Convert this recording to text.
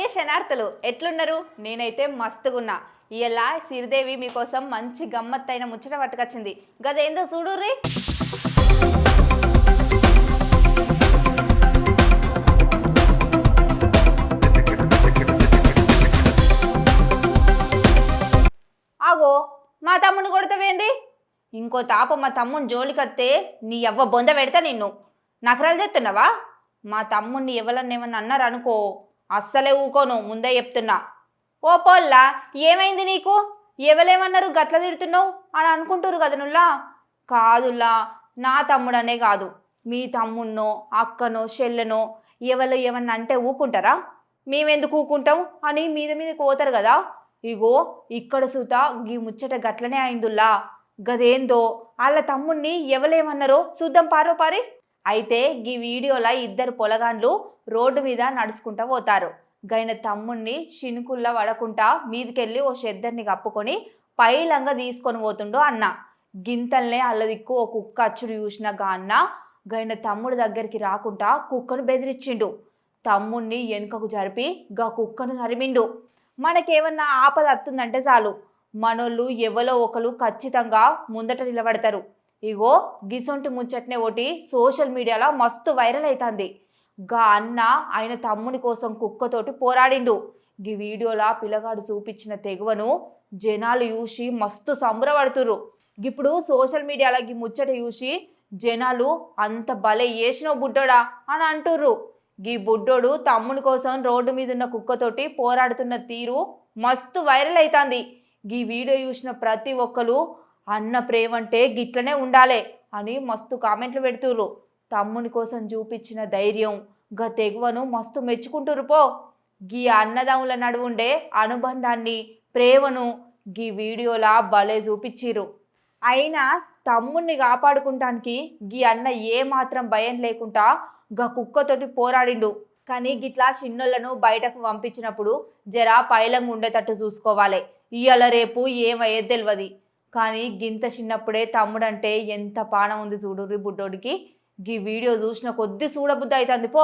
అందరికీ శనార్థులు ఎట్లున్నారు? నేనైతే మస్తుగున్నా. ఇలా శ్రీదేవి మీకోసం మంచి గమ్మత్తైన ముచ్చట పట్టుకొచ్చింది. గదేందో చూడుర్రి. ఆగో, మా తమ్ముని కొడతావేంది? ఇంకో తాప మా తమ్ముని జోలికత్తే నీ అవ్వ బొంద పెడతా నిన్ను. నకరాలు చెప్తున్నావా? మా తమ్ముడిని ఎవరన్నా అన్నారు అనుకో, అస్సలే ఊకోను, ముందే చెప్తున్నా. ఓ పోల్లా, ఏమైంది నీకు? ఎవలేమన్నారు గట్ల తిడుతున్నావు అని అనుకుంటారు కదా నుల్లా. కాదుల్లా, నా తమ్ముడనే కాదు, మీ తమ్మున్నో అక్కనో చెల్లెనో ఎవరు ఏమన్నా అంటే ఊకుంటారా? మేమెందుకు ఊకుంటాం అని మీద మీద పోతారు కదా. ఇగో ఇక్కడ సూత గీ ముచ్చట గట్లనే అయిందుల్లా. గదేందో వాళ్ళ తమ్ముణ్ణి ఎవలేమన్నారో చూద్దాం పారో పారి. అయితే గీ వీడియోలో ఇద్దరు పొలగాండ్లు రోడ్డు మీద నడుచుకుంటా పోతారు. గైన తమ్ముణ్ణి షినుకుల్లా పడకుండా మీదికెళ్ళి ఓ షెద్దర్ని కప్పుకొని పైలంగా తీసుకొని పోతుండో అన్న. గింతల్నే అల్ల దిక్కు ఓ కుక్క అచ్చుడు చూసిన గా అన్న గైన తమ్ముడు దగ్గరికి రాకుండా కుక్కను బెదిరించిండు. తమ్ముణ్ణి వెనుకకు జరిపి గా కుక్కను తరిమిండు. మనకేమన్నా ఆపద వస్తుందంటే చాలు మనోళ్ళు ఎవరో ఒకరు ఖచ్చితంగా ముందట నిలబడతారు. ఇగో గిసొంటి ముచ్చట్నే ఒకటి సోషల్ మీడియాలో మస్తు వైరల్ అవుతుంది. గా అన్న ఆయన తమ్ముని కోసం కుక్కతోటి పోరాడిండు. గీ వీడియోలా పిల్లగాడు చూపించిన తెగువను జనాలు చూసి మస్తు సంబరపడుతుర్రు. ఇప్పుడు సోషల్ మీడియాలో గీ ముచ్చట చూసి జనాలు అంత భలే చేసినో బుడ్డోడా అని అంటుర్రు. గీ బుడ్డోడు తమ్ముని కోసం రోడ్డు మీద ఉన్న కుక్కతోటి పోరాడుతున్న తీరు మస్తు వైరల్ అవుతుంది. గీ వీడియో చూసిన ప్రతి ఒక్కరు అన్న ప్రేమంటే గిట్లనే ఉండాలే అని మస్తు కామెంట్లు పెడుతుర్రు. తమ్ముని కోసం చూపించిన ధైర్యం గా తెగువను మస్తు మెచ్చుకుంటురు పో. గీ అన్నదమ్ముల నడువుండే అనుబంధాన్ని ప్రేమను గీ వీడియోలా భలే చూపించిర్రు. అయినా తమ్ముణ్ణి కాపాడుకుంటానికి గీ అన్న ఏమాత్రం భయం లేకుండా గా కుక్కతోటి పోరాడిండు. కానీ గిట్లా చిన్నోళ్లను బయటకు పంపించినప్పుడు జరా పైలంగా ఉండేటట్టు చూసుకోవాలి. ఇయ్యాల రేపు ఏమయ్యేది తెలియదు. కానీ గింత చిన్నప్పుడే తమ్ముడంటే ఎంత పానం ఉంది చూడుర్రి బుడ్డోడికి. గీ వీడియో చూసిన కొద్ది చూడబుద్ధి అవుతుంది పో.